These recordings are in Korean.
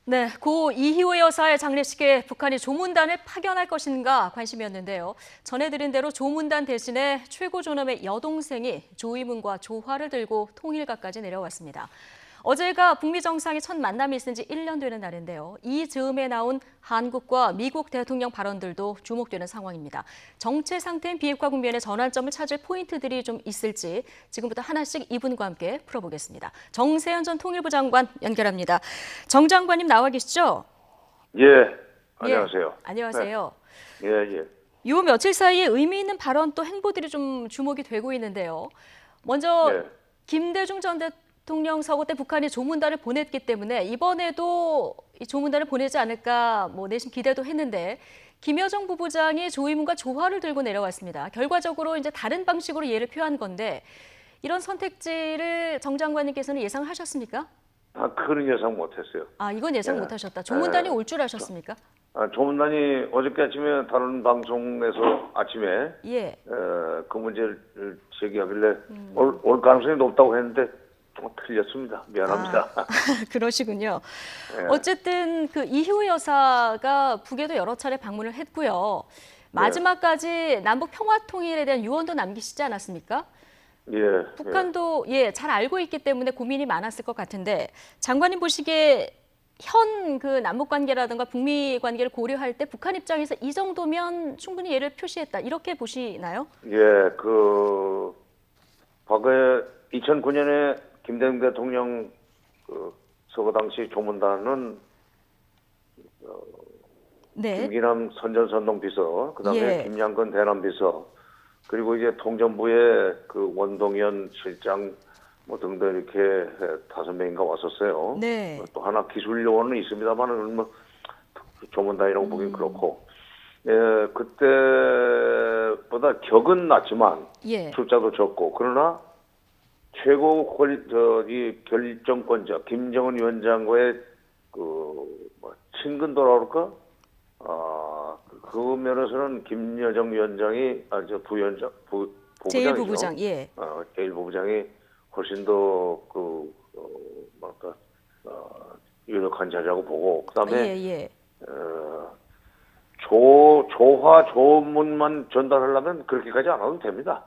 네, 고 이희호 여사의 장례식에 북한이 조문단을 파견할 것인가 관심이었는데요. 전해드린 대로 조문단 대신에 최고 존엄의 여동생이 조이문과 조화를 들고 통일가까지 내려왔습니다. 어제가 북미 정상의 첫 만남이 있은 지 1년 되는 날인데요. 이 즈음에 나온 한국과 미국 대통령 발언들도 주목되는 상황입니다. 정체 상태인 비핵화 국면의 전환점을 찾을 포인트들이 좀 있을지 지금부터 하나씩 이분과 함께 풀어보겠습니다. 정세현 전 통일부 장관 연결합니다. 정 장관님 나와 계시죠? 예, 안녕하세요. 예, 안녕하세요. 네. 예. 요 며칠 사이에 의미 있는 발언 또 행보들이 좀 주목이 되고 있는데요. 먼저 예. 김대중 전 대통령 서거 때 북한이 조문단을 보냈기 때문에 이번에도 이 조문단을 보내지 않을까 내심 기대도 했는데 김여정 부부장이 조이문과 조화를 들고 내려왔습니다. 결과적으로 이제 다른 방식으로 예를 표한 건데 이런 선택지를 정 장관님께서는 예상하셨습니까? 그런 예상 못했어요. 이건 예상 예. 못하셨다. 조문단이 올 줄 아셨습니까? 조문단이 어저께 아침에 다른 방송에서 아침에 예. 그 문제를 제기하길래 올 가능성이 높다고 했는데 좀 틀렸습니다. 미안합니다. 그러시군요. 예. 어쨌든 그 이희호 여사가 북에도 여러 차례 방문을 했고요. 마지막까지 남북 평화 통일에 대한 유언도 남기시지 않았습니까? 예. 북한도 잘 알고 있기 때문에 고민이 많았을 것 같은데 장관님 보시기에 현 그 남북 관계라든가 북미 관계를 고려할 때 북한 입장에서 이 정도면 충분히 예를 표시했다 이렇게 보시나요? 예. 과거에 2009년에 김대중 대통령 서거 당시 조문단은 네. 김기남 선전선동 비서, 그다음에 예. 김양건 대남 비서, 그리고 이제 통전부의 그 원동현 실장 등등 이렇게 5명인가 왔었어요. 네. 또 하나 기술 요원은 있습니다만은 조문단이라고 보긴 그렇고, 그때보다 격은 낮지만 예. 숫자도 적고, 그러나 최고 결정권자 김정은 위원장과의 친근도라 그럴까? 그 면에서는 김여정 위원장이 부부장이죠. 제1부부장. 예. 제1부부장이 훨씬 더 유력한 자리라고 보고, 그다음에 예. 조화 조문만 전달하려면 그렇게까지 안 해도 됩니다.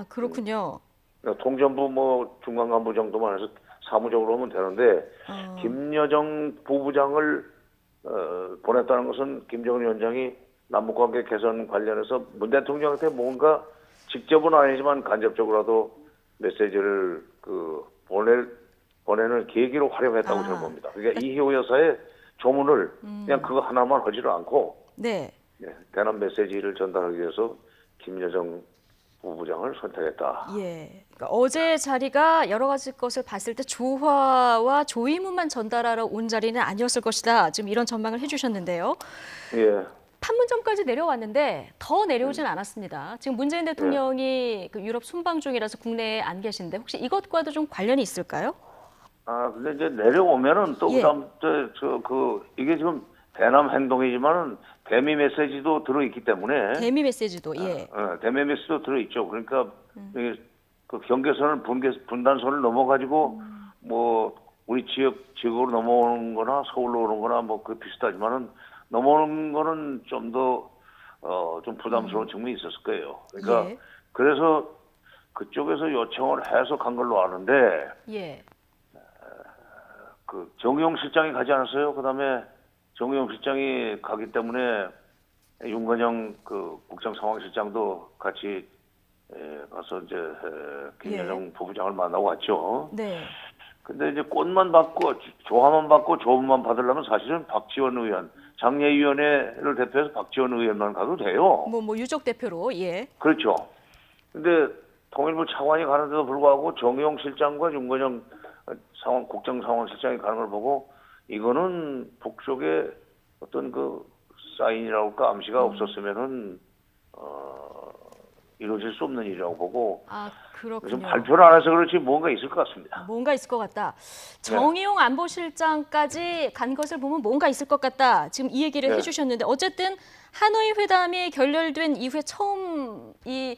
그렇군요. 통전부 중간 간부 정도만 해서 사무적으로 하면 되는데 김여정 부부장을 보냈다는 것은 김정은 위원장이 남북관계 개선 관련해서 문 대통령한테 뭔가 직접은 아니지만 간접적으로라도 메시지를 보내는 계기로 활용했다고 저는 봅니다. 그러니까 이희호 여사의 조문을 그냥 그거 하나만 하지를 않고 네. 대남 메시지를 전달하기 위해서 김여정 부부장을 선택했다. 예. 그러니까 어제 자리가 여러 가지 것을 봤을 때 조화와 조의문만 전달하러 온 자리는 아니었을 것이다. 지금 이런 전망을 해주셨는데요. 예. 판문점까지 내려왔는데 더 내려오진 않았습니다. 지금 문재인 대통령이 그 유럽 순방 중이라서 국내에 안 계신데 혹시 이것과도 좀 관련이 있을까요? 근데 이제 내려오면은 또 예. 그다음 이게 지금 대남 행동이지만은 대미 메시지도 들어있기 때문에 대미 메시지도 예. 대미 메시지도 들어있죠. 그러니까 이게 그 경계선을 분단선을 넘어가지고 우리 지역으로 넘어오는 거나 서울로 오는 거나 그 비슷하지만은 넘어오는 거는 좀 더 좀 부담스러운 측면이 있었을 거예요. 그러니까 예. 그래서 그쪽에서 요청을 해서 간 걸로 아는데 예. 정의용 실장이 가지 않았어요. 그다음에 정의용 실장이 가기 때문에 윤건영 국정상황실장도 같이 가서 이제 김여정 부부장을 만나고 왔죠. 네. 근데 이제 꽃만 받고 조화만 받고 조문만 받으려면 사실은 박지원 의원, 장례위원회를 대표해서 박지원 의원만 가도 돼요. 유족 대표로 예. 그렇죠. 근데 통일부 차관이 가는데도 불구하고 정의용 실장과 윤건영 국정상황실장이 가는 걸 보고 이거는 북쪽에 어떤 사인이라고 할까 암시가 없었으면은 이루어질 수 없는 일이라고 보고 그렇군요. 좀 발표를 안 해서 그렇지 뭔가 있을 것 같습니다. 뭔가 있을 것 같다. 정의용 안보실장까지 간 것을 보면 뭔가 있을 것 같다. 지금 이 얘기를 해주셨는데 어쨌든 하노이 회담이 결렬된 이후에 처음 이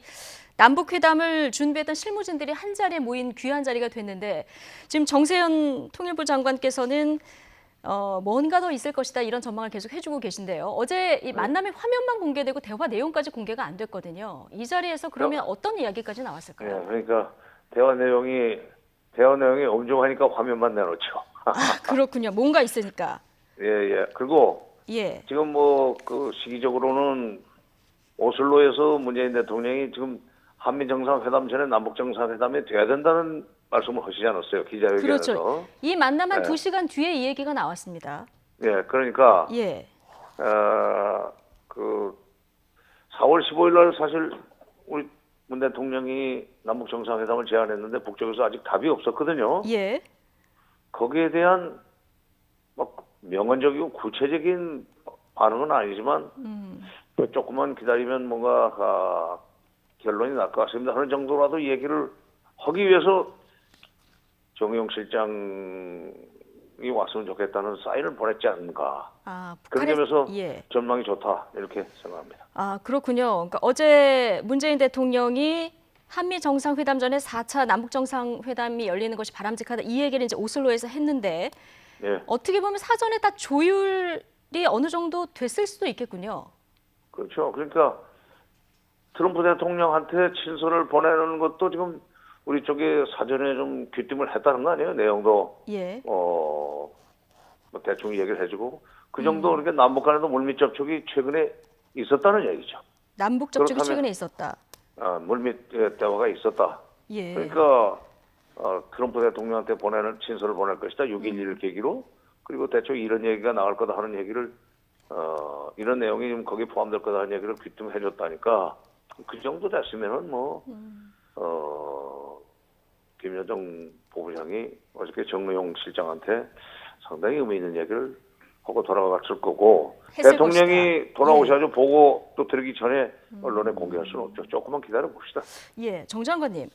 남북 회담을 준비했던 실무진들이 한 자리에 모인 귀한 자리가 됐는데 지금 정세현 통일부 장관께서는 뭔가 더 있을 것이다 이런 전망을 계속 해주고 계신데요. 어제 이 만남의 화면만 공개되고 대화 내용까지 공개가 안 됐거든요. 이 자리에서 그러면 어떤 이야기까지 나왔을까요? 예, 그러니까 대화 내용이 엄중하니까 화면만 내놓죠. 아, 그렇군요. 뭔가 있으니까. 예, 예. 그리고 예. 지금 뭐 그 시기적으로는 오슬로에서 문재인 대통령이 지금 한미 정상회담 전에 남북 정상회담이 돼야 된다는 말씀을 하시지 않았어요, 기자회견에서. 그렇죠. 이 만남 한 예. 2시간 뒤에 이 얘기가 나왔습니다. 예, 그러니까 예. 그 4월 15일 날 사실 우리 문 대통령이 남북 정상회담을 제안했는데 북쪽에서 아직 답이 없었거든요. 예. 거기에 대한 막 명언적이고 구체적인 반응은 아니지만 조금만 기다리면 뭔가 결론이 날 것 같습니다 하는 정도라도 얘기를 하기 위해서 정의용 실장이 왔으면 좋겠다는 사인을 보냈지 않는가. 아, 그런 북한의 점에서 예. 전망이 좋다 이렇게 생각합니다. 아, 그렇군요. 그러니까 어제 문재인 대통령이 한미 정상회담 전에 4차 남북 정상회담이 열리는 것이 바람직하다 이 얘기를 이제 오슬로에서 했는데 예, 어떻게 보면 사전에 다 조율이 어느 정도 됐을 수도 있겠군요. 그렇죠. 그러니까 트럼프 대통령한테 친서를 보내는 것도 지금 우리 쪽에 사전에 좀 귀띔을 했다는 거 아니에요? 내용도 예. 뭐 대충 얘기를 해주고 그 정도 그렇게 남북 간에도 물밑 접촉이 최근에 있었다는 얘기죠. 남북 접촉이 그렇다면- 최근에 있었다. 물밑 대화가 있었다. 예. 그러니까 트럼프 대통령한테 친서를 보낼 것이다. 6.11을 계기로. 그리고 대충 이런 얘기가 나올 거다 하는 얘기를 이런 내용이 좀 거기에 포함될 거다 하는 얘기를 귀띔해 줬다니까 그 정도 됐으면은 김여정 본부장이 어저께 정의용 실장한테 상당히 의미 있는 얘기를 하고 돌아갔을 거고 했을 대통령이 것이다. 돌아오셔가지고 보고 또 드리기 전에 언론에 공개할 수는 없죠. 조금만 기다려 봅시다. 예, 정 장관님.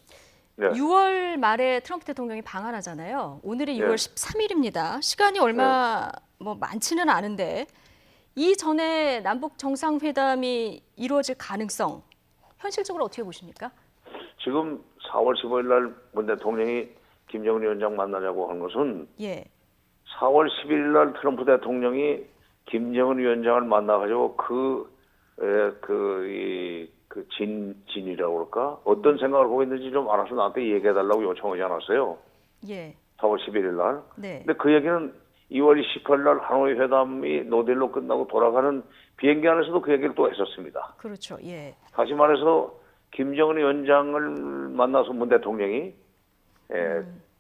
네. 6월 말에 트럼프 대통령이 방한하잖아요. 오늘이 네. 6월 13일입니다. 시간이 얼마 뭐 많지는 않은데 이 전에 남북 정상회담이 이루어질 가능성 현실적으로 어떻게 보십니까? 지금 4월 15일 날 문 대통령이 김정은 위원장 만나자고 한 것은 예. 4월 11일 날 트럼프 대통령이 김정은 위원장을 만나가지고 진이라고 그럴까? 어떤 생각을 하고 있는지 좀 알아서 나한테 얘기해달라고 요청하지 않았어요. 예. 4월 11일 날. 네. 근데 그 얘기는 2월 28일 날 하노이 회담이 노델로 끝나고 돌아가는 비행기 안에서도 그 얘기를 또 했었습니다. 그렇죠. 예. 다시 말해서 김정은 위원장을 만나서 문 대통령이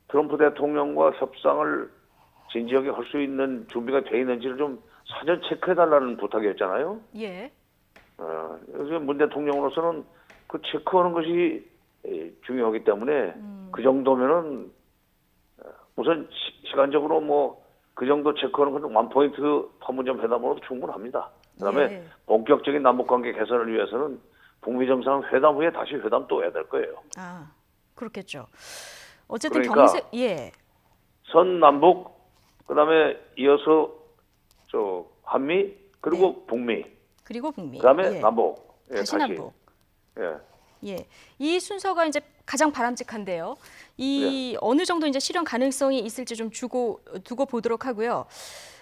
트럼프 대통령과 협상을 진지하게 할 수 있는 준비가 돼 있는지를 좀 사전 체크해달라는 부탁이었잖아요. 예. 그래서 문 대통령으로서는 그 체크하는 것이 중요하기 때문에 그 정도면은 우선 시간적으로 뭐 그 정도 체크하는 건 원포인트 판문점 회담으로도 충분합니다. 그다음에 예. 본격적인 남북관계 개선을 위해서는 북미 정상 회담 후에 다시 회담 또 해야 될 거예요. 아, 그렇겠죠. 어쨌든 그러니까 예. 선 남북 그다음에 이어서 한미 그리고 북미 그리고 북미. 그다음에 예. 남북 다시 남북. 예. 예. 이 순서가 이제 가장 바람직한데요. 어느 정도 이제 실현 가능성이 있을지 좀 두고 보도록 하고요.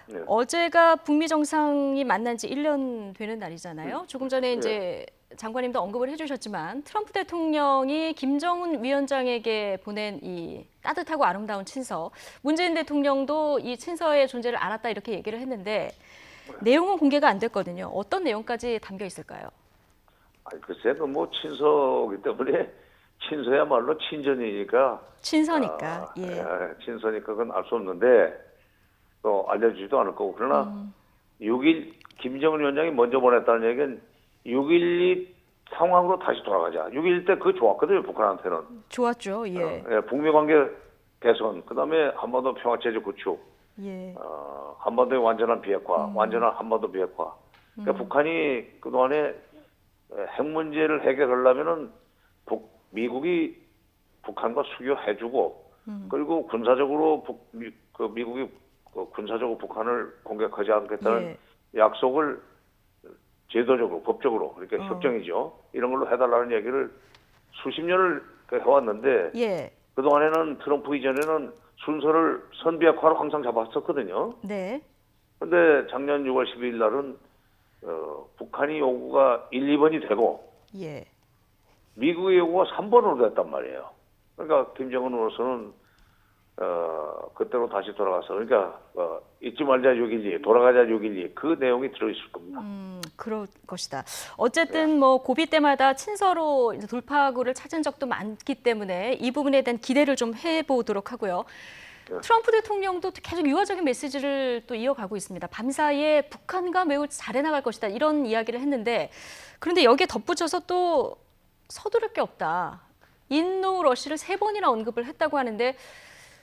네. 어제가 북미 정상이 만난 지 1년 되는 날이잖아요. 조금 전에 이제 장관님도 언급을 해주셨지만 트럼프 대통령이 김정은 위원장에게 보낸 이 따뜻하고 아름다운 친서, 문재인 대통령도 이 친서의 존재를 알았다 이렇게 얘기를 했는데 내용은 공개가 안 됐거든요. 어떤 내용까지 담겨 있을까요? 글쎄, 뭐 친서기 때문에 친서야말로 친전이니까. 친서니까. 예. 친서니까 그건 알 수 없는데 또 알려주지도 않을 거고 그러나 6일 김정은 위원장이 먼저 보냈다는 얘기는 6.12 상황으로 다시 돌아가자. 6.11 때 그거 좋았거든요, 북한한테는. 좋았죠. 예. 북미 관계 개선, 그다음에 한반도 평화체제 구축, 예. 한반도의 완전한 비핵화, 완전한 한반도 비핵화. 그러니까 북한이 그동안에 핵 문제를 해결하려면은 미국이 북한과 수교해주고 그리고 군사적으로 미국이 군사적으로 북한을 공격하지 않겠다는 약속을 제도적으로 법적으로 그러니까 협정이죠. 이런 걸로 해달라는 얘기를 수십 년을 해왔는데 예. 그동안에는 트럼프 이전에는 순서를 선비약화로 항상 잡았었거든요. 네. 근데 작년 6월 12일 날은 북한이 요구가 1, 2번이 되고 예. 미국의 요구가 3번으로 됐단 말이에요. 그러니까 김정은 으로서는 그때로 다시 돌아가서 그러니까 잊지 말자 6.12, 돌아가자 6.12 그 내용이 들어있을 겁니다. 그럴 것이다. 어쨌든 뭐 고비 때마다 친서로 이제 돌파구를 찾은 적도 많기 때문에 이 부분에 대한 기대를 좀 해보도록 하고요. 트럼프 대통령도 계속 유화적인 메시지를 또 이어가고 있습니다. 밤사이에 북한과 매우 잘해나갈 것이다 이런 이야기를 했는데 그런데 여기에 덧붙여서 또 서두를 게 없다. 인노 러시를 3번이나 언급을 했다고 하는데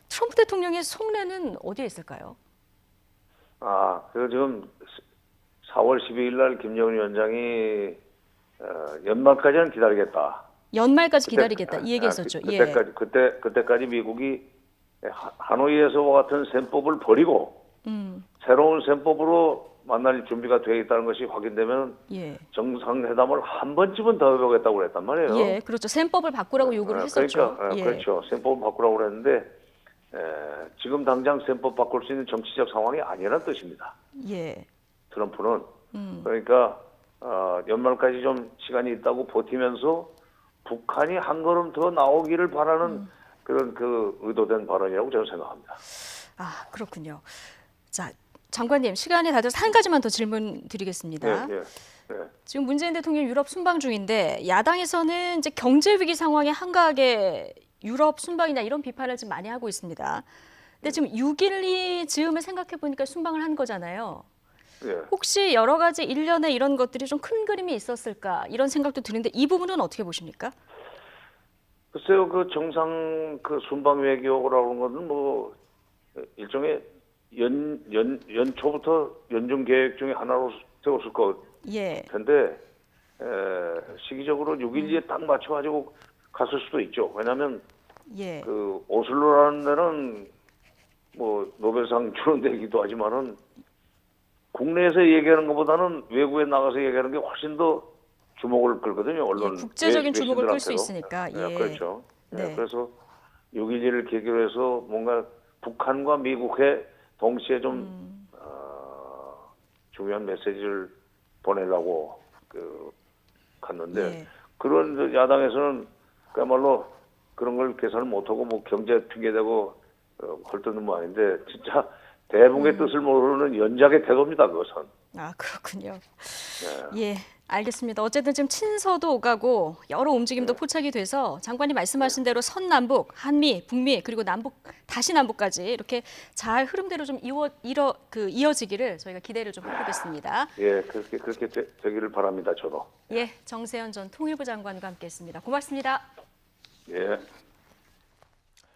트럼프 대통령의 속내는 어디에 있을까요? 그 지금 4월 12일 날 김정은 위원장이 연말까지는 기다리겠다. 연말까지 기다리겠다 이 얘기했었죠. 그때까지 미국이 하노이에서와 같은 셈법을 버리고 새로운 셈법으로 만날 준비가 되어 있다는 것이 확인되면 정상회담을 한 번쯤은 더 해보겠다고 그랬단 말이에요. 예, 그렇죠. 셈법을 바꾸라고 요구를 했었죠. 그렇죠. 셈법을 바꾸라고 그랬는데 지금 당장 셈법 바꿀 수 있는 정치적 상황이 아니라는 뜻입니다. 예. 트럼프는 그러니까 연말까지 좀 시간이 있다고 버티면서 북한이 한 걸음 더 나오기를 바라는 그런 그 의도된 발언이라고 저는 생각합니다. 그렇군요. 자, 장관님 시간이 다 돼서 한 가지만 더 질문 드리겠습니다. 지금 문재인 대통령 유럽 순방 중인데 야당에서는 이제 경제 위기 상황에 한가하게 유럽 순방이나 이런 비판을 좀 많이 하고 있습니다. 근데 지금 6.12 즈음을 생각해 보니까 순방을 한 거잖아요. 혹시 여러 가지 일련의 이런 것들이 좀 큰 그림이 있었을까 이런 생각도 드는데 이 부분은 어떻게 보십니까? 글쎄요, 그 정상 그 순방 외교라고 하는 것은 뭐 일종의 연초부터 연중 계획 중에 하나로 세웠을 것 텐데 시기적으로 6.12에 딱 맞춰가지고 갔을 수도 있죠. 왜냐하면 그 오슬로라는 데는 뭐 노벨상 주는 데이기도 하지만은 국내에서 얘기하는 것보다는 외국에 나가서 얘기하는 게 훨씬 더 주목을 끌거든요. 언론 국제적인 주목을 끌 수 있으니까. 그렇죠. 그래서 6.12를 계기로 해서 뭔가 북한과 미국에 동시에 좀 중요한 메시지를 보내려고 갔는데 그런 야당에서는 그야말로 그런 걸 계산을 못하고 뭐 경제 핑계대고 헐뜯는 모양인데 진짜 대붕의 뜻을 모르는 연작의 태도입니다. 그것은. 그렇군요. 예, 알겠습니다. 어쨌든 지금 친서도 오가고 여러 움직임도 포착이 돼서 장관님 말씀하신 대로 선남북, 한미, 북미 그리고 남북 다시 남북까지 이렇게 잘 흐름대로 좀 이어지기를 저희가 기대를 좀 해보겠습니다. 예, 그렇게 되기를 바랍니다. 저도. 예, 정세현 전 통일부 장관과 함께했습니다. 고맙습니다. 예.